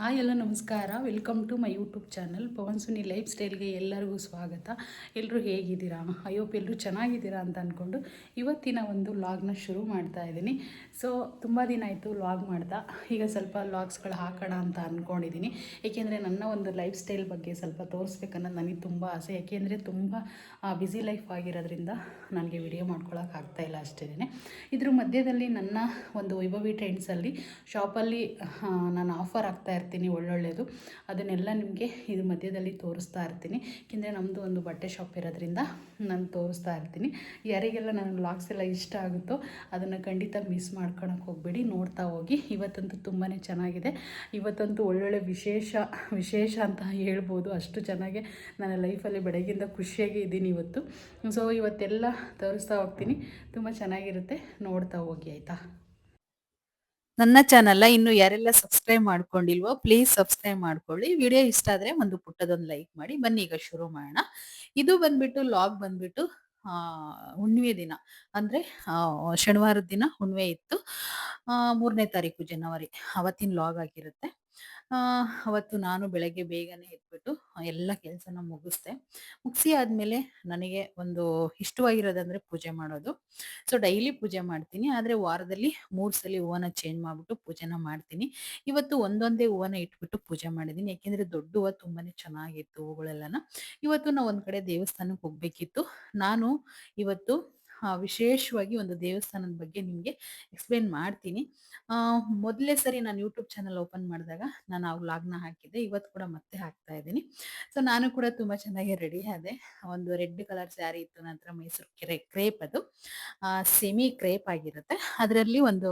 Hi ಎಲ್ಲ ನಮಸ್ಕಾರ. Welcome to my YouTube channel Pavan Suni life ಸ್ಟೈಲ್ಗೆ ಎಲ್ಲರಿಗೂ ಸ್ವಾಗತ. ಎಲ್ಲರೂ ಹೇಗಿದ್ದೀರಾ? ಐ ಹೋಪ್ ಎಲ್ಲರೂ ಚೆನ್ನಾಗಿದ್ದೀರಾ ಅಂತ ಅಂದ್ಕೊಂಡು ಇವತ್ತಿನ ಒಂದು ವ್ಲಾಗ್ನ ಶುರು ಮಾಡ್ತಾ ಇದ್ದೀನಿ. ಸೊ ತುಂಬ ದಿನ ಆಯಿತು ವ್ಲಾಗ್ ಮಾಡ್ತಾ. ಈಗ ಸ್ವಲ್ಪ ವ್ಲಾಗ್ಸ್ಗಳು ಹಾಕೋಣ ಅಂತ ಅಂದ್ಕೊಂಡಿದ್ದೀನಿ. ಏಕೆಂದರೆ ನನ್ನ ಒಂದು ಲೈಫ್ ಸ್ಟೈಲ್ ಬಗ್ಗೆ ಸ್ವಲ್ಪ ತೋರಿಸ್ಬೇಕನ್ನೋದು ನನಗೆ ತುಂಬ ಆಸೆ. ಏಕೆಂದರೆ ತುಂಬ ಬ್ಯುಸಿ ಲೈಫ್ ಆಗಿರೋದ್ರಿಂದ ನನಗೆ ವಿಡಿಯೋ ಮಾಡ್ಕೊಳಕ್ಕೆ ಆಗ್ತಾಯಿಲ್ಲ ಅಷ್ಟೇ. ಇದ್ರ ಮಧ್ಯದಲ್ಲಿ ನನ್ನ ಒಂದು ವೈಭವಿ ಟ್ರೆಂಡ್ಸಲ್ಲಿ ಶಾಪಲ್ಲಿ ನಾನು ಆಫರ್ ಆಗ್ತಾ ಇರ್ತೀನಿ ಒಳ್ಳೊಳ್ಳೆಯದು. ಅದನ್ನೆಲ್ಲ ನಿಮಗೆ ಇದು ಮಧ್ಯದಲ್ಲಿ ತೋರಿಸ್ತಾ ಇರ್ತೀನಿ. ಏಕೆಂದರೆ ನಮ್ಮದು ಒಂದು ಬಟ್ಟೆ ಶಾಪ್ ಇರೋದ್ರಿಂದ ನಾನು ತೋರಿಸ್ತಾ ಇರ್ತೀನಿ. ಯಾರಿಗೆಲ್ಲ ನನ್ನ ವ್ಲಾಗ್ಸ್ ಎಲ್ಲ ಇಷ್ಟ ಆಗುತ್ತೋ ಅದನ್ನು ಖಂಡಿತ ಮಿಸ್ ಮಾಡ್ಕೊಳಕ್ಕೆ ಹೋಗಬೇಡಿ, ನೋಡ್ತಾ ಹೋಗಿ. ಇವತ್ತಂತೂ ತುಂಬಾ ಚೆನ್ನಾಗಿದೆ. ಇವತ್ತಂತೂ ಒಳ್ಳೊಳ್ಳೆ ವಿಶೇಷ ಅಂತ ಹೇಳ್ಬೋದು. ಅಷ್ಟು ಚೆನ್ನಾಗಿ ನನ್ನ ಲೈಫಲ್ಲಿ ಬೆಳಗ್ಗಿಂದ ಖುಷಿಯಾಗಿ ಇದ್ದೀನಿ ಇವತ್ತು. ಸೊ ಇವತ್ತೆಲ್ಲ ತೋರಿಸ್ತಾ ಹೋಗ್ತೀನಿ. ತುಂಬ ಚೆನ್ನಾಗಿರುತ್ತೆ, ನೋಡ್ತಾ ಹೋಗಿ ಆಯಿತಾ. ನನ್ನ ಚಾನಲ್‌ನ ಇನ್ನು ಯಾರೆಲ್ಲ ಸಬ್ಸ್ಕ್ರೈಬ್ ಮಾಡ್ಕೊಂಡಿಲ್ವೋ ಪ್ಲೀಸ್ ಸಬ್ಸ್ಕ್ರೈಬ್ ಮಾಡ್ಕೊಳ್ಳಿ. ವಿಡಿಯೋ ಇಷ್ಟ ಆದ್ರೆ ಒಂದು ಪುಟ್ಟದೊಂದು ಲೈಕ್ ಮಾಡಿ. ಬನ್ನಿ ಈಗ ಶುರು ಮಾಡೋಣ. ಇದು ಬಂದ್ಬಿಟ್ಟು ಲಾಗ್ ಬಂದ್ಬಿಟ್ಟು ಹುಣ್ಣಿಮೆ ದಿನ ಅಂದ್ರೆ ಶನಿವಾರದ ದಿನ ಹುಣ್ಣಿಮೆ ಇತ್ತು. 3ನೇ ತಾರೀಕು ಜನವರಿ ಅವತ್ತಿನ ಲಾಗ್ ಆಗಿರುತ್ತೆ. ಅವತ್ತು ನಾನು ಬೆಳಗ್ಗೆ ಬೇಗನೆ ಎದ್ಬಿಟ್ಟು ಎಲ್ಲ ಕೆಲಸನ ಮುಗಿಸಿ ಆದ್ಮೇಲೆ ನನಗೆ ಒಂದು ಇಷ್ಟವಾಗಿರೋದಂದ್ರೆ ಪೂಜೆ ಮಾಡೋದು. ಸೊ ಡೈಲಿ ಪೂಜೆ ಮಾಡ್ತೀನಿ. ಆದ್ರೆ ವಾರದಲ್ಲಿ 3 ಸಲಿ ಹೂವನ್ನ ಚೇಂಜ್ ಮಾಡ್ಬಿಟ್ಟು ಪೂಜೆನ ಮಾಡ್ತೀನಿ. ಇವತ್ತು ಒಂದೊಂದೇ ಹೂವನ್ನ ಇಟ್ಬಿಟ್ಟು ಪೂಜೆ ಮಾಡಿದ್ದೀನಿ. ಯಾಕೆಂದ್ರೆ ದೊಡ್ಡ ಹೂವ ತುಂಬಾನೇ ಚೆನ್ನಾಗಿತ್ತು ಹೂಗಳೆಲ್ಲನ. ಇವತ್ತು ನಾವು ಒಂದ್ ಕಡೆ ದೇವಸ್ಥಾನಕ್ಕೆ ಹೋಗ್ಬೇಕಿತ್ತು. ನಾನು ಇವತ್ತು ವಿಶೇಷವಾಗಿ ಒಂದು ದೇವಸ್ಥಾನದ ಬಗ್ಗೆ ನಿಮ್ಗೆ ಎಕ್ಸ್‌ಪ್ಲೇನ್ ಮಾಡ್ತೀನಿ. ಮೊದಲನೇ ಸರಿ ನಾನು ಯೂಟ್ಯೂಬ್ ಚಾನಲ್ ಓಪನ್ ಮಾಡಿದಾಗ ನಾನು ಆ ವ್ಲಾಗ್‌ನ ಹಾಕಿದ್ದೆ. ಇವತ್ತು ಕೂಡ ಮತ್ತೆ ಹಾಕ್ತಾ ಇದ್ದೀನಿ. ಸೊ ನಾನು ಕೂಡ ತುಂಬಾ ಚೆನ್ನಾಗಿ ರೆಡಿ ಆದೆ. ಒಂದು ರೆಡ್ ಕಲರ್ ಸ್ಯಾರಿ ಇತ್ತು ನನ್ನ ಹತ್ರ, ಮೈಸೂರು ಕ್ರೇಪ್ ಅದು. ಸೆಮಿ ಕ್ರೇಪ್ ಆಗಿರುತ್ತೆ. ಅದರಲ್ಲಿ ಒಂದು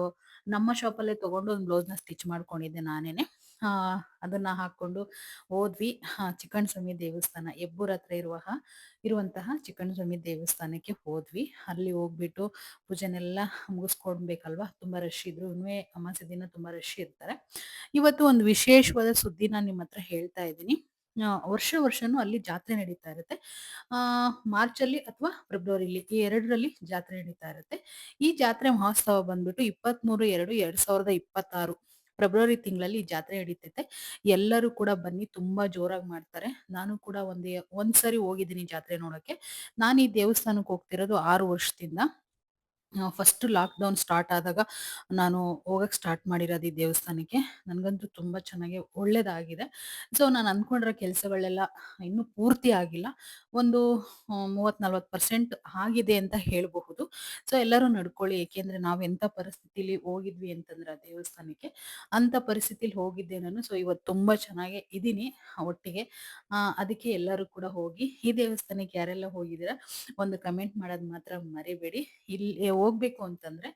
ನಮ್ಮ ಶಾಪಲ್ಲೇ ತಗೊಂಡು ಒಂದು ಬ್ಲೌಸ್‌ನ ಸ್ಟಿಚ್ ಮಾಡ್ಕೊಂಡಿದ್ದೆ ನಾನೇನೆ. ಅದನ್ನ ಹಾಕೊಂಡು ಹೋದ್ವಿ. ಚಿಕ್ಕಣ್ಣ ಸ್ವಾಮಿ ದೇವಸ್ಥಾನ ಹೆಬ್ಬೂರ್ ಹತ್ರ ಇರುವಂತಹ ಚಿಕ್ಕಣ್ಣ ಸ್ವಾಮಿ ದೇವಸ್ಥಾನಕ್ಕೆ ಹೋದ್ವಿ. ಅಲ್ಲಿ ಹೋಗ್ಬಿಟ್ಟು ಪೂಜೆನೆಲ್ಲ ಮುಗಿಸ್ಕೊಡ್ಬೇಕಲ್ವಾ, ತುಂಬಾ ರಶ್ ಇದ್ರು. ಹುಣ್ಣಿಮೆ ಅಮಾವಾಸ್ಯೆ ದಿನ ತುಂಬಾ ರಶ್ ಇರ್ತಾರೆ. ಇವತ್ತು ಒಂದು ವಿಶೇಷವಾದ ಸುದ್ದಿನ ನಿಮ್ಮ ಹತ್ರ ಹೇಳ್ತಾ ಇದ್ದೀನಿ. ವರ್ಷನೂ ಅಲ್ಲಿ ಜಾತ್ರೆ ನಡೀತಾ ಇರುತ್ತೆ. ಮಾರ್ಚಲ್ಲಿ ಅಥವಾ ಫೆಬ್ರವರಿಲಿ ಈ 2ರಲ್ಲಿ ಜಾತ್ರೆ ನಡೀತಾ ಇರುತ್ತೆ. ಈ ಜಾತ್ರೆ ಮಹೋತ್ಸವ ಬಂದ್ಬಿಟ್ಟು 23/2/2026 ಫೆಬ್ರವರಿ ತಿಂಗಳಲ್ಲಿ ಈ ಜಾತ್ರೆ ನಡೀತೈತೆ. ಎಲ್ಲರೂ ಕೂಡ ಬನ್ನಿ, ತುಂಬಾ ಜೋರಾಗಿ ಮಾಡ್ತಾರೆ. ನಾನು ಕೂಡ ಒಂದ್ಸರಿ ಹೋಗಿದ್ದೀನಿ ಜಾತ್ರೆ ನೋಡಕ್ಕೆ. ನಾನು ಈ ದೇವಸ್ಥಾನಕ್ಕೆ ಹೋಗ್ತಿರೋದು 6 ವರ್ಷದಿಂದ. ಫಸ್ಟ್ ಲಾಕ್‌ಡೌನ್ ಸ್ಟಾರ್ಟ್ ಆದಾಗ ನಾನು ಹೋಗಕ್ ಸ್ಟಾರ್ಟ್ ಮಾಡಿರೋದು ಈ ದೇವಸ್ಥಾನಕ್ಕೆ. ನನ್ಗಂತೂ ತುಂಬಾ ಚೆನ್ನಾಗಿ ಒಳ್ಳೇದಾಗಿದೆ. ಸೊ ನಾನು ಅಂದ್ಕೊಂಡಿರೋ ಕೆಲಸಗಳೆಲ್ಲ ಇನ್ನೂ ಪೂರ್ತಿ ಆಗಿಲ್ಲ. ಒಂದು 30-40% ಆಗಿದೆ ಅಂತ ಹೇಳಬಹುದು. ಸೊ ಎಲ್ಲರೂ ನಡ್ಕೊಳ್ಳಿ. ಏಕೆಂದ್ರೆ ನಾವು ಎಂಥ ಪರಿಸ್ಥಿತಿಲಿ ಹೋಗಿದ್ವಿ ಅಂತಂದ್ರೆ ಆ ದೇವಸ್ಥಾನಕ್ಕೆ, ಅಂತ ಪರಿಸ್ಥಿತಿಲಿ ಹೋಗಿದ್ದೆ ನಾನು. ಸೊ ಇವತ್ತು ತುಂಬಾ ಚೆನ್ನಾಗಿ ಇದೀನಿ ಒಟ್ಟಿಗೆ. ಅದಕ್ಕೆ ಎಲ್ಲರೂ ಕೂಡ ಹೋಗಿ ಈ ದೇವಸ್ಥಾನಕ್ಕೆ ಯಾರೆಲ್ಲ ಹೋಗಿದ್ದೀರಾ ಒಂದು ಕಮೆಂಟ್ ಮಾಡೋದ್ ಮಾತ್ರ ಮರಿಬೇಡಿ. ಇಲ್ಲಿ ಹೋಗ್ಬೇಕು ಅಂತಂದ್ರೆ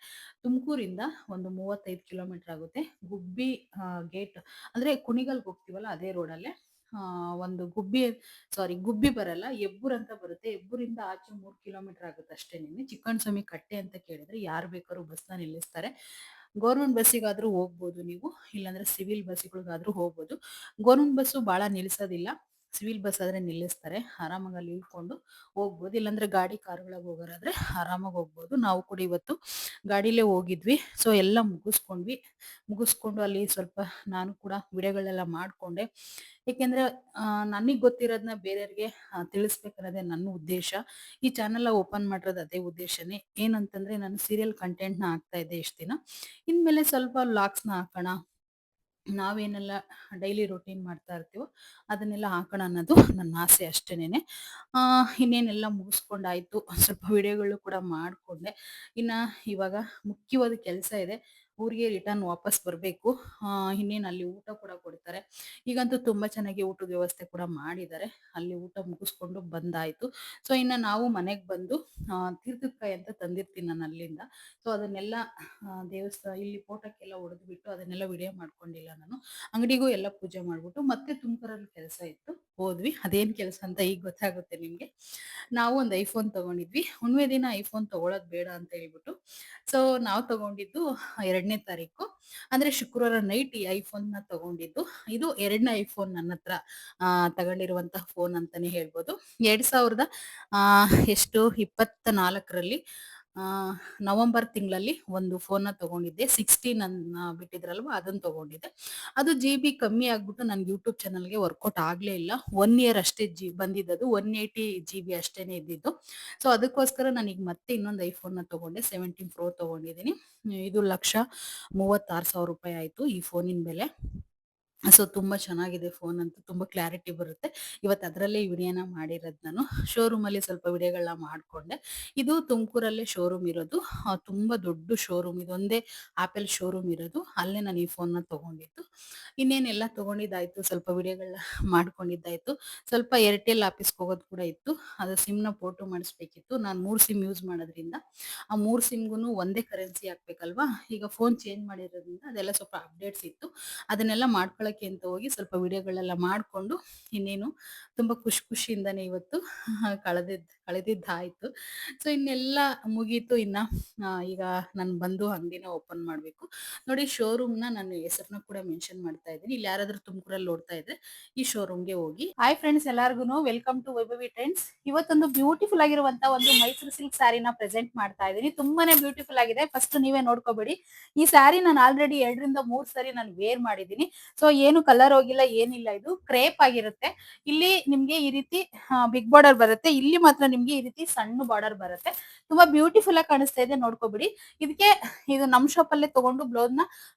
ತುಮಕೂರಿಂದ ಒಂದು 35 ಕಿಲೋಮೀಟರ್ ಆಗುತ್ತೆ. ಗುಬ್ಬಿ ಗೇಟ್ ಅಂದ್ರೆ ಕುಣಿಗಲ್‌ಗೆ ಹೋಗ್ತೀವಲ್ಲ ಅದೇ ರೋಡಲ್ಲೇ ಒಂದು ಗುಬ್ಬಿ ಬರಲ್ಲ, ಹೆಬ್ಬೂರ್ ಅಂತ ಬರುತ್ತೆ. ಹೆಬ್ಬೂರಿಂದ ಆಚೆ 3 ಕಿಲೋಮೀಟರ್ ಆಗುತ್ತೆ ಅಷ್ಟೇನೇನೆ. ಚಿಕ್ಕಣ್ಣ ಸ್ವಾಮಿ ಕಟ್ಟೆ ಅಂತ ಕೇಳಿದ್ರೆ ಯಾರು ಬೇಕಾದ್ರೂ ಬಸ್‌ನ ನಿಲ್ಲಿಸ್ತಾರೆ. ಗವರ್ನಮೆಂಟ್ ಬಸ್ಸಿಗಾದ್ರೂ ಹೋಗ್ಬೋದು ನೀವು, ಇಲ್ಲಾಂದ್ರೆ ಸಿವಿಲ್ ಬಸ್‌ಗಳಿಗಾದ್ರೂ ಹೋಗ್ಬೋದು. ಗವರ್ನಮೆಂಟ್ ಬಸ್ಸು ಭಾಳ ನಿಲ್ಸೋದಿಲ್ಲ. ಸಿವಿಲ್ ಬಸ್ ಆದ್ರೆ ನಿಲ್ಲಿಸ್ತಾರೆ. ಆರಾಮಾಗಿ ಅಲ್ಲಿ ಇಳ್ಕೊಂಡು ಹೋಗ್ಬೋದು. ಇಲ್ಲಾಂದ್ರೆ ಗಾಡಿ ಕಾರುಗಳಿಗೆ ಹೋಗೋರಾದ್ರೆ ಆರಾಮಾಗಿ ಹೋಗ್ಬೋದು. ನಾವು ಕೂಡ ಇವತ್ತು ಗಾಡಿಲೇ ಹೋಗಿದ್ವಿ. ಸೊ ಎಲ್ಲ ಮುಗಿಸ್ಕೊಂಡು ಅಲ್ಲಿ ಸ್ವಲ್ಪ ನಾನು ಕೂಡ ವಿಡಿಯೋಗಳೆಲ್ಲ ಮಾಡ್ಕೊಂಡೆ. ಏಕೆಂದ್ರೆ ನನಗ್ ಗೊತ್ತಿರೋದನ್ನ ಬೇರೆಯವ್ರಿಗೆ ತಿಳಿಸ್ಬೇಕನ್ನೋದೇ ನನ್ನ ಉದ್ದೇಶ. ಈ ಚಾನೆಲ್ ಓಪನ್ ಮಾಡಿರೋದು ಅದೇ ಉದ್ದೇಶನೇ. ಏನಂತಂದ್ರೆ ನಾನು ಸೀರಿಯಲ್ ಕಂಟೆಂಟ್‌ನ ಹಾಕ್ತಾ ಇದ್ದೆ ಇಷ್ಟ್ ದಿನ. ಇನ್ಮೇಲೆ ಸ್ವಲ್ಪ ವ್ಲಾಗ್ಸ್‌ನ ಹಾಕೋಣ, ನಾವೇನೆಲ್ಲ ಡೈಲಿ ರೊಟೀನ್ ಮಾಡ್ತಾ ಇರ್ತೀವೋ ಅದನ್ನೆಲ್ಲ ಹಾಕೋಣ ಅನ್ನೋದು ನನ್ನ ಆಸೆ ಅಷ್ಟೇನೇನೆ. ಇನ್ನೇನೆಲ್ಲ ಮುಗಿಸ್ಕೊಂಡಾಯ್ತು. ಸ್ವಲ್ಪ ವಿಡಿಯೋಗಳು ಕೂಡ ಮಾಡ್ಕೊಂಡೆ. ಇನ್ನ ಇವಾಗ ಮುಖ್ಯವಾದ ಕೆಲಸ ಇದೆ. ಊರಿಗೆ ರಿಟರ್ನ್ ವಾಪಸ್ ಬರಬೇಕು. ಇನ್ನೇನು ಅಲ್ಲಿ ಊಟ ಕೂಡ ಕೊಡ್ತಾರೆ. ಈಗಂತೂ ತುಂಬಾ ಚೆನ್ನಾಗಿ ಊಟದ ವ್ಯವಸ್ಥೆ ಕೂಡ ಮಾಡಿದ್ದಾರೆ. ಅಲ್ಲಿ ಊಟ ಮುಗಿಸ್ಕೊಂಡು ಬಂದಾಯ್ತು. ಸೊ ಇನ್ನ ನಾವು ಮನೆಗೆ ಬಂದು ತೀರ್ಥದ ಕಾಯಿ ಅಂತ ತಂದಿರ್ತೀನಿ ನಾನು ಅಲ್ಲಿಂದ. ಸೊ ಅದನ್ನೆಲ್ಲ ಇಲ್ಲಿ ಫೋಟೋಕ್ಕೆಲ್ಲ ಹೊಡೆದ್ಬಿಟ್ಟು ಅದನ್ನೆಲ್ಲ ವಿಡಿಯೋ ಮಾಡ್ಕೊಂಡಿಲ್ಲ ನಾನು. ಅಂಗಡಿಗೂ ಎಲ್ಲ ಪೂಜೆ ಮಾಡ್ಬಿಟ್ಟು ಮತ್ತೆ ತುಮಕೂರಲ್ಲಿ ಕೆಲಸ ಇತ್ತು, ಹೋದ್ವಿ. ಅದೇನ್ ಕೆಲಸ ಅಂತ ಈಗ ಗೊತ್ತಾಗುತ್ತೆ ನಿಮ್ಗೆ. ನಾವು ಒಂದು ಐಫೋನ್ ತಗೊಂಡಿದ್ವಿ. ಹುಣ್ಣಿಮೆ ದಿನ ಐಫೋನ್ ತಗೊಳ್ಳೋದು ಬೇಡ ಅಂತ ಹೇಳ್ಬಿಟ್ಟು. ಸೊ ನಾವು ತಗೊಂಡಿದ್ದು 2ನೇ ತಾರೀಕು ಅಂದ್ರೆ ಶುಕ್ರವಾರ ನೈಟ್ ಈ ಐಫೋನ್ನ ತಗೊಂಡಿದ್ದು. ಇದು 2ನೇ ಐಫೋನ್ ನನ್ನ ಹತ್ರ ತಗೊಂಡಿರುವಂತಹ ಫೋನ್ ಅಂತಾನೆ ಹೇಳ್ಬೋದು. 2000 ಎಷ್ಟು 24ರಲ್ಲಿ ಆ, ನವೆಂಬರ್ ತಿಂಗಳಲ್ಲಿ ಒಂದು ಫೋನ್ನ ತಗೊಂಡಿದ್ದೆ. 16 ಬಿಟ್ಟಿದ್ರಲ್ವಾ ಅದನ್ನ ತಗೊಂಡಿದ್ದೆ. ಅದು GB ಕಮ್ಮಿ ಆಗ್ಬಿಟ್ಟು ನನ್ಗೆ ಯೂಟ್ಯೂಬ್ ಚಾನಲ್‌ಗೆ ವರ್ಕೌಟ್ ಆಗ್ಲೇ ಇಲ್ಲ. 1 ಇಯರ್ ಅಷ್ಟೇ ಬಂದಿದ್ದದು. 180 GB ಅಷ್ಟೇನೆ ಇದ್ದಿದ್ದು. ಸೊ ಅದಕ್ಕೋಸ್ಕರ ನಾನೀಗ ಮತ್ತೆ ಇನ್ನೊಂದು ಐಫೋನ್‌ನ ತಗೊಂಡೆ. 17 ಪ್ರೋ ತಗೊಂಡಿದ್ದೀನಿ. ಇದು ₹1,36,000 ಆಯ್ತು ಈ ಫೋನಿನ ಬೆಲೆ. ಸೊ ತುಂಬಾ ಚೆನ್ನಾಗಿದೆ ಫೋನ್ ಅಂತೂ. ತುಂಬಾ ಕ್ಲಾರಿಟಿ ಬರುತ್ತೆ. ಇವತ್ತು ಅದರಲ್ಲೇ ಈ ವಿಡಿಯೋನ ಮಾಡಿರೋದು ನಾನು. ಶೋರೂಮಲ್ಲಿ ಸ್ವಲ್ಪ ವಿಡಿಯೋಗಳನ್ನ ಮಾಡ್ಕೊಂಡೆ. ಇದು ತುಮಕೂರಲ್ಲೇ ಶೋರೂಮ್ ಇರೋದು. ತುಂಬಾ ದೊಡ್ಡ ಶೋರೂಮ್. ಇದೊಂದೇ ಆಪಲ್ ಶೋರೂಮ್ ಇರೋದು. ಅಲ್ಲೇ ನಾನು ಈ ಫೋನ್‌ನ ತಗೊಂಡಿದ್ದು. ಇನ್ನೇನೆಲ್ಲ ತಗೊಂಡಿದ್ದಾಯ್ತು. ಸ್ವಲ್ಪ ವಿಡಿಯೋಗಳನ್ನ ಮಾಡ್ಕೊಂಡಿದ್ದಾಯ್ತು. ಸ್ವಲ್ಪ ಏರ್ಟೆಲ್ ಆಫೀಸ್‌ಗೆ ಹೋಗೋದು ಕೂಡ ಇತ್ತು. ಅದು ಸಿಮ್‌ನ ಫೋಟೋ ಮಾಡಿಸ್ಬೇಕಿತ್ತು. ನಾನು 3 ಸಿಮ್ ಯೂಸ್ ಮಾಡೋದ್ರಿಂದ, ಆ 3 ಸಿಮ್‌ಗೂನು ಒಂದೇ ಕರೆನ್ಸಿ ಹಾಕ್ಬೇಕಲ್ವಾ? ಈಗ ಫೋನ್ ಚೇಂಜ್ ಮಾಡಿರೋದ್ರಿಂದ ಅದೆಲ್ಲ ಸ್ವಲ್ಪ ಅಪ್ಡೇಟ್ಸ್ ಇತ್ತು. ಅದನ್ನೆಲ್ಲ ಮಾಡ್ಕೊಳಕ್ಕೆ ಅಂತ ಹೋಗಿ ಸ್ವಲ್ಪ ವಿಡಿಯೋಗಳೆಲ್ಲ ಮಾಡ್ಕೊಂಡು, ಇನ್ನೇನು ತುಂಬಾ ಖುಷಿಯಿಂದಾನೆ ಇವತ್ತು ಕಳೆದಿದ್ದಾಯ್ತು. ಸೊ ಇನ್ನೆಲ್ಲ ಮುಗೀತು. ಈಗ ನಾನು ಬಂದು ಅಂಗಡಿನ ಓಪನ್ ಮಾಡ್ಬೇಕು. ನೋಡಿ ಶೋರೂಮ್‌ನ ನಾನು ಹೆಸರನ್ನ ಕೂಡ ಮೆನ್ಷನ್ ಮಾಡ್ತಾ ಇದ್ದೀನಿ. ಇಲ್ಲಿ ಯಾರಾದ್ರೂ ತುಮಕೂರಲ್ಲಿ ನೋಡ್ತಾ ಇದ್ರೆ ಈ ಶೋರೂಮ್‌ಗೆ ಹೋಗಿ. ಹಾಯ್ ಫ್ರೆಂಡ್ಸ್, ಎಲ್ಲರಿಗೂನು ವೆಲ್ಕಮ್ ಟು ವೈಭವಿ ಟ್ರೆಂಡ್ಸ್. ಇವತ್ತೊಂದು ಬ್ಯೂಟಿಫುಲ್ ಆಗಿರುವಂತ ಒಂದು ಮೈಸೂರು ಸಿಲ್ಕ್ ಸ್ಯಾರಿನ ಪ್ರೆಸೆಂಟ್ ಮಾಡ್ತಾ ಇದ್ದೀನಿ. ತುಂಬಾನೇ ಬ್ಯೂಟಿಫುಲ್ ಆಗಿದೆ. ಫಸ್ಟ್ ನೀವೇ ನೋಡ್ಕೋಬೇಡಿ. ಈ ಸ್ಯಾರಿ ನಾನು ಆಲ್ರೆಡಿ 2ರಿಂದ 3 ಸಾರಿ ನಾನು ವೇರ್ ಮಾಡಿದ್ದೀನಿ. ಸೊ ಏನು ಕಲರ್ ಹೋಗಿಲ್ಲ, ಏನಿಲ್ಲ. ಇದು ಕ್ರೇಪ್ ಆಗಿರುತ್ತೆ. ಇಲ್ಲಿ ನಿಮ್ಗೆ ಈ ರೀತಿ ಬಿಗ್ ಬಾರ್ಡರ್ ಬರುತ್ತೆ. ಇಲ್ಲಿ ಮಾತ್ರ ನಿಮ್ಗೆ ಈ ರೀತಿ ಸಣ್ಣ ಬಾರ್ಡರ್ ಬರುತ್ತೆ. ತುಂಬಾ ಬ್ಯೂಟಿಫುಲ್ ಆಗಿ ಕಾಣಿಸ್ತಾ ಇದೆ, ನೋಡ್ಕೋಬಿಡಿ. ಇದಕ್ಕೆ ಇದು ನಮ್ ಶಾಪ್ ಅಲ್ಲೇ ತಗೊಂಡು ಬ್ಲೌಸ್ ನ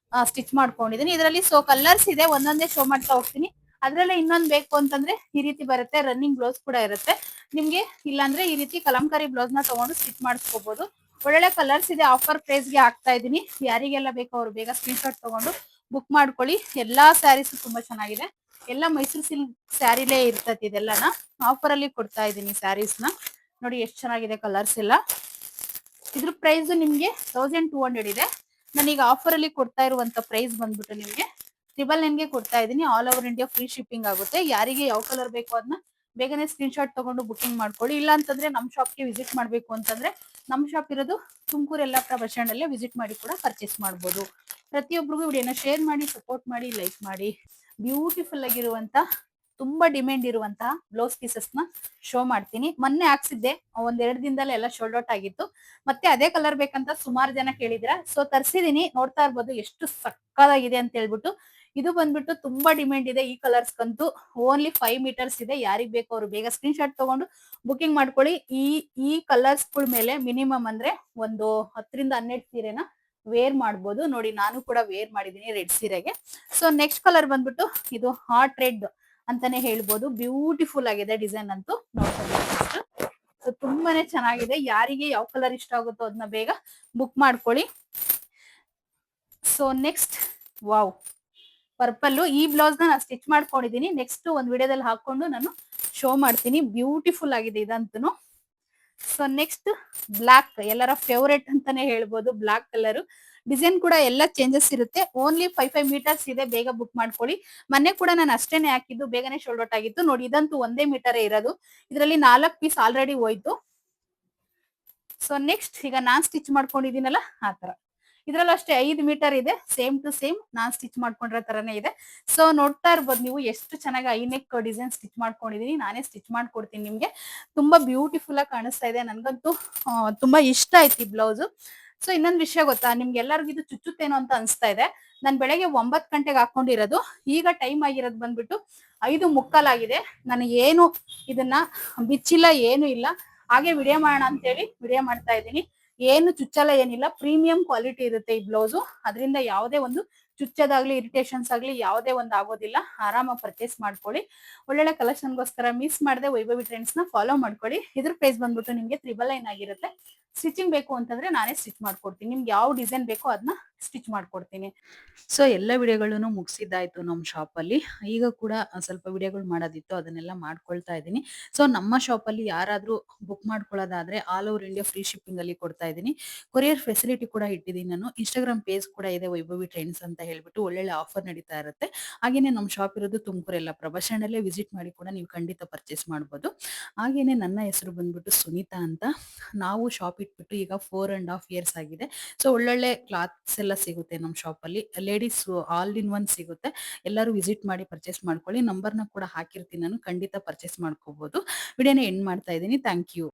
ಸ್ಟಿಚ್ ಮಾಡ್ಕೊಂಡಿದ್ದೀನಿ. ಇದರಲ್ಲಿ ಸೊ ಕಲರ್ಸ್ ಇದೆ, ಒಂದೊಂದೇ ಶೋ ಮಾಡ್ತಾ ಹೋಗ್ತೀನಿ. ಅದ್ರಲ್ಲೇ ಇನ್ನೊಂದ್ ಬೇಕು ಅಂತಂದ್ರೆ ಈ ರೀತಿ ಬರುತ್ತೆ. ರನ್ನಿಂಗ್ ಬ್ಲೌಸ್ ಕೂಡ ಇರುತ್ತೆ ನಿಮ್ಗೆ. ಇಲ್ಲಾಂದ್ರೆ ಈ ರೀತಿ ಕಲಂಕಾರಿ ಬ್ಲೌಸ್ ನ ತಗೊಂಡು ಸ್ಟಿಚ್ ಮಾಡಿಸ್ಕೋಬಹುದು. ಒಳ್ಳೆ ಕಲರ್ಸ್ ಇದೆ. ಆಫರ್ ಪ್ರೈಸ್ ಗೆ ಹಾಕ್ತಾ ಇದೀನಿ. ಯಾರಿಗೆಲ್ಲ ಬೇಕೋ ಅವ್ರು ಬೇಗ ಸ್ಕ್ರೀನ್ ಶಾಟ್ ತಗೊಂಡು ಬುಕ್ ಮಾಡ್ಕೊಳ್ಳಿ. ಎಲ್ಲಾ ಸ್ಯಾರೀಸ್ ತುಂಬಾ ಚೆನ್ನಾಗಿದೆ. ಎಲ್ಲ ಮೈಸೂರು ಸಿಲ್ಕ್ ಸ್ಯಾರಿಲೇ ಇರ್ತತಿ. ಇದೆಲ್ಲನ ಆಫರ್ ಅಲ್ಲಿ ಕೊಡ್ತಾ ಇದೀನಿ ಸ್ಯಾರೀಸ್ ನ. ನೋಡಿ ಎಷ್ಟು ಚೆನ್ನಾಗಿದೆ ಕಲರ್ಸ್ ಎಲ್ಲ. ಇದ್ರ ಪ್ರೈಸ್ ನಿಮ್ಗೆ 1200 ಇದೆ. ನಾನೀಗ ಆಫರ್ ಅಲ್ಲಿ ಕೊಡ್ತಾ ಇರುವಂತ ಪ್ರೈಸ್ ಬಂದ್ಬಿಟ್ಟು ನಿಮ್ಗೆ 999 ಗೆ ಕೊಡ್ತಾ ಇದೀನಿ. All over India free shipping ಆಗುತ್ತೆ. ಯಾರಿಗೆ ಯಾವ ಕಲರ್ ಬೇಕೋ ಅದನ್ನ ಬೇಗನೆ ಸ್ಕ್ರೀನ್ ಶಾಟ್ ತಗೊಂಡು ಬುಕಿಂಗ್ ಮಾಡ್ಕೊಳ್ಳಿ. ಇಲ್ಲ ಅಂತಂದ್ರೆ ನಮ್ ಶಾಪ್ಗೆ ವಿಸಿಟ್ ಮಾಡ್ಬೇಕು ಅಂತಂದ್ರೆ ನಮ್ ಶಾಪ್ ಇರೋದು ತುಮಕೂರು ಯಲ್ಲಾಪುರ ಬಸ್ ಸ್ಟ್ಯಾಂಡ್ ಅಲ್ಲೇ ವಿಸಿಟ್ ಮಾಡಿ ಕೂಡ ಪರ್ಚೇಸ್ ಮಾಡ್ಬೋದು. ಪ್ರತಿಯೊಬ್ಬರಿಗೂ ವಿಡಿಯೋನ ಶೇರ್ ಮಾಡಿ, ಸಪೋರ್ಟ್ ಮಾಡಿ, ಲೈಕ್ ಮಾಡಿ. ಬ್ಯೂಟಿಫುಲ್ ಆಗಿರುವಂತ ತುಂಬಾ ಡಿಮ್ಯಾಂಡ್ ಇರುವಂತಹ ಬ್ಲೌಸ್ ಪೀಸಸ್ ನ ಶೋ ಮಾಡ್ತೀನಿ. ಮೊನ್ನೆ ಹಾಕ್ಸಿದ್ದೆ, 1-2 ದಿನದಲ್ಲೇ ಎಲ್ಲ ಶೋಲ್ಡ್ ಔಟ್ ಆಗಿತ್ತು. ಮತ್ತೆ ಅದೇ ಕಲರ್ ಬೇಕಂತ ಸುಮಾರು ಜನ ಕೇಳಿದ್ರ. ಸೊ ತರ್ಸಿದೀನಿ, ನೋಡ್ತಾ ಇರ್ಬೋದು ಎಷ್ಟು ಸಕ್ಕದಾಗಿದೆ ಅಂತ ಹೇಳ್ಬಿಟ್ಟು. ಇದು ಬಂದ್ಬಿಟ್ಟು ತುಂಬಾ ಡಿಮ್ಯಾಂಡ್ ಇದೆ ಈ ಕಲರ್ಸ್ ಕಂತೂ. ಓನ್ಲಿ 5 ಮೀಟರ್ಸ್ ಇದೆ. ಯಾರಿಗ್ ಬೇಕೋ ಅವ್ರು ಬೇಗ ಸ್ಕ್ರೀನ್ ಶಾಟ್ ತಗೊಂಡು ಬುಕಿಂಗ್ ಮಾಡ್ಕೊಳ್ಳಿ. ಈ ಕಲರ್ಸ್ ಗಳ ಮೇಲೆ ಮಿನಿಮಮ್ ಅಂದ್ರೆ ಒಂದು 10ರಿಂದ 12 ಸೀರೆನ ವೇರ್ ಮಾಡ್ಬೋದು. ನೋಡಿ ನಾನು ಕೂಡ ವೇರ್ ಮಾಡಿದೀನಿ ರೆಡ್ ಸೀರೆಗೆ. ಸೊ ನೆಕ್ಸ್ಟ್ ಕಲರ್ ಬಂದ್ಬಿಟ್ಟು ಇದು ಹಾಟ್ ರೆಡ್ ಅಂತಾನೆ ಹೇಳ್ಬೋದು. ಬ್ಯೂಟಿಫುಲ್ ಆಗಿದೆ ಡಿಸೈನ್ ಅಂತೂ. ನೋಡ್ಕೊಂಡು ಸೊ ತುಂಬಾನೇ ಚೆನ್ನಾಗಿದೆ. ಯಾರಿಗೆ ಯಾವ ಕಲರ್ ಇಷ್ಟ ಆಗುತ್ತೋ ಅದನ್ನ ಬೇಗ ಬುಕ್ ಮಾಡ್ಕೊಳ್ಳಿ. So next wow, purple. ಈ ಬ್ಲೌಸ್ ನ ನಾನು ಸ್ಟಿಚ್ ಮಾಡ್ಕೊಂಡಿದೀನಿ. ನೆಕ್ಸ್ಟ್ ಒಂದ್ ವಿಡಿಯೋದಲ್ಲಿ ಹಾಕೊಂಡು ನಾನು ಶೋ ಮಾಡ್ತೀನಿ. ಬ್ಯೂಟಿಫುಲ್ ಆಗಿದೆ ಇದಂತೂ. ಸೊ ನೆಕ್ಸ್ಟ್ ಬ್ಲಾಕ್, ಎಲ್ಲರ ಫೇವರೇಟ್ ಅಂತಾನೆ ಹೇಳ್ಬೋದು. ಬ್ಲಾಕ್ ಕಲರ್ ಡಿಸೈನ್ ಕೂಡ ಎಲ್ಲ ಚೇಂಜಸ್ ಇರುತ್ತೆ. ಓನ್ಲಿ 5 ಮೀಟರ್ಸ್ ಇದೆ. ಬೇಗ ಬುಕ್ ಮಾಡ್ಕೊಳ್ಳಿ. ಮೊನ್ನೆ ಕೂಡ ನಾನು ಅಷ್ಟೇನೆ ಹಾಕಿದ್ದು, ಬೇಗನೆ ಶೋಲ್ಡ್ ಔಟ್ ಆಗಿತ್ತು. ನೋಡಿ ಇದಂತೂ ಒಂದೇ ಮೀಟರೇ ಇರೋದು. ಇದರಲ್ಲಿ 4 ಪೀಸ್ ಆಲ್ರೆಡಿ ಹೋಯ್ತು. ಸೊ ನೆಕ್ಸ್ಟ್ ಈಗ ನಾನ್ ಸ್ಟಿಚ್ ಮಾಡ್ಕೊಂಡಿದ್ದೀನಲ್ಲ ಆ ತರ. ಇದ್ರಲ್ಲೂ ಅಷ್ಟೇ 5 ಮೀಟರ್ ಇದೆ. ಸೇಮ್ ಟು ಸೇಮ್ ನಾನ್ ಸ್ಟಿಚ್ ಮಾಡ್ಕೊಂಡಿರೋ ತರನೇ ಇದೆ. ಸೊ ನೋಡ್ತಾ ಇರ್ಬೋದು ನೀವು ಎಷ್ಟು ಚೆನ್ನಾಗಿ ಐನೆಕ್ ಡಿಸೈನ್ ಸ್ಟಿಚ್ ಮಾಡ್ಕೊಂಡಿದೀನಿ. ನಾನೇ ಸ್ಟಿಚ್ ಮಾಡ್ಕೊಡ್ತೀನಿ ನಿಮ್ಗೆ. ತುಂಬಾ ಬ್ಯೂಟಿಫುಲ್ ಆಗಿ ಕಾಣಿಸ್ತಾ ಇದೆ. ನನ್ಗಂತೂ ತುಂಬಾ ಇಷ್ಟ ಆಯ್ತು ಈ ಬ್ಲೌಸ್. ಸೊ ಇನ್ನೊಂದ್ ವಿಷಯ ಗೊತ್ತಾ, ನಿಮ್ಗೆ ಎಲ್ಲರಿಗೂ ಇದು ಚುಚ್ಚುತ್ತೇನೋ ಅಂತ ಅನ್ಸ್ತಾ ಇದೆ. ನಾನ್ ಬೆಳಗ್ಗೆ 9 ಗಂಟೆಗೆ ಹಾಕೊಂಡಿರೋದು. ಈಗ ಟೈಮ್ ಆಗಿರೋದು ಬಂದ್ಬಿಟ್ಟು 5:45 ಆಗಿದೆ. ನಾನು ಏನು ಇದನ್ನ ಬಿಚ್ಚಿಲ್ಲ, ಏನು ಇಲ್ಲ. ಹಾಗೆ ವಿಡಿಯೋ ಮಾಡೋಣ ಅಂತ ಹೇಳಿ ವಿಡಿಯೋ ಮಾಡ್ತಾ ಇದ್ದೀನಿ. ಏನು ಚುಚ್ಚಲ್ಲ, ಏನಿಲ್ಲ. ಪ್ರೀಮಿಯಂ ಕ್ವಾಲಿಟಿ ಇರುತ್ತೆ ಈ ಬ್ಲೌಸು. ಅದರಿಂದ ಯಾವುದೇ ಒಂದು ಚುಚ್ಚೋದಾಗ್ಲಿ, ಇರಿಟೇಷನ್ಸ್ ಆಗ್ಲಿ ಯಾವುದೇ ಒಂದು ಆಗೋದಿಲ್ಲ. ಆರಾಮಾಗಿ ಪರ್ಚೇಸ್ ಮಾಡ್ಕೊಳ್ಳಿ. ಒಳ್ಳೊಳ್ಳೆ ಕಲೆಕ್ಷನ್ಗೋಸ್ಕರ ಮಿಸ್ ಮಾಡದೆ ವೈಭವಿ ಟ್ರೆಂಡ್ಸ್ ನ ಫಾಲೋ ಮಾಡ್ಕೊಳ್ಳಿ. ಇದ್ರ ಪ್ರೈಸ್ ಬಂದ್ಬಿಟ್ಟು ನಿಮ್ಗೆ 999 ಆಗಿರುತ್ತೆ. ಸ್ಟಿಚಿಂಗ್ ಬೇಕು ಅಂತಂದ್ರೆ ನಾನೇ ಸ್ಟಿಚ್ ಮಾಡ್ಕೊಡ್ತೀನಿ. ನಿಮ್ಗೆ ಯಾವ ಡಿಸೈನ್ ಬೇಕೋ ಅದನ್ನ ಸ್ಟಿಚ್ ಮಾಡ್ಕೊಡ್ತೀನಿ. ಸೊ ಎಲ್ಲ ವಿಡಿಯೋಗಳನ್ನು ಮುಗಿಸಿದ್ದಾಯ್ತು ನಮ್ಮ ಶಾಪಲ್ಲಿ. ಈಗ ಕೂಡ ಸ್ವಲ್ಪ ವಿಡಿಯೋಗಳು ಮಾಡೋದಿತ್ತು, ಅದನ್ನೆಲ್ಲ ಮಾಡ್ಕೊಳ್ತಾ ಇದ್ದೀನಿ. ಸೊ ನಮ್ಮ ಶಾಪಲ್ಲಿ ಯಾರಾದರೂ ಬುಕ್ ಮಾಡ್ಕೊಳ್ಳೋದಾದ್ರೆ all over India free shipping ಅಲ್ಲಿ ಕೊಡ್ತಾ ಇದ್ದೀನಿ. ಕೊರಿಯರ್ ಫೆಸಿಲಿಟಿ ಕೂಡ ಇಟ್ಟಿದ್ದೀನಿ ನಾನು. ಇನ್ಸ್ಟಾಗ್ರಾಮ್ ಪೇಜ್ ಕೂಡ ಇದೆ ವೈಭವಿ ಟ್ರೆಂಡ್ಸ್ ಅಂತ ಹೇಳ್ಬಿಟ್ಟು. ಒಳ್ಳೊಳ್ಳೆ ಆಫರ್ ನಡೀತಾ ಇರುತ್ತೆ. ಹಾಗೇನೆ ನಮ್ಮ ಶಾಪ್ ಇರೋದು ತುಮಕೂರು ಯಲ್ಲಾಪುರ ಬಸ್ ಸ್ಟ್ಯಾಂಡ್ ಅಲ್ಲೇ ವಿಸಿಟ್ ಮಾಡಿ ಕೂಡ ನೀವು ಖಂಡಿತ ಪರ್ಚೇಸ್ ಮಾಡ್ಬೋದು. ಹಾಗೇನೆ ನನ್ನ ಹೆಸರು ಬಂದ್ಬಿಟ್ಟು ಸುನೀತಾ ಅಂತ. ನಾವು ಶಾಪ್ ಇಟ್ಬಿಟ್ಟು ಈಗ 4.5 ಇಯರ್ಸ್ ಆಗಿದೆ. ಸೊ ಒಳ್ಳೊಳ್ಳೆ ಕ್ಲಾತ್ಸ್ ಎಲ್ಲ ಸಿಗುತ್ತೆ ನಮ್ಮ ಶಾಪ್ ಅಲ್ಲಿ. ಲೇಡೀಸ್ ಆಲ್ ಇನ್ ಒನ್ ಸಿಗುತ್ತೆ. ಎಲ್ಲರೂ ವಿಸಿಟ್ ಮಾಡಿ ಪರ್ಚೇಸ್ ಮಾಡ್ಕೊಳ್ಳಿ. ನಂಬರ್ನ ಕೂಡ ಹಾಕಿರ್ತೀನಿ ನಾನು. ಖಂಡಿತ ಪರ್ಚೇಸ್ ಮಾಡ್ಕೋಬಹುದು. ವಿಡಿಯೋನ ಎಂಡ್ ಮಾಡ್ತಾ ಇದ್ದೀನಿ. Thank you.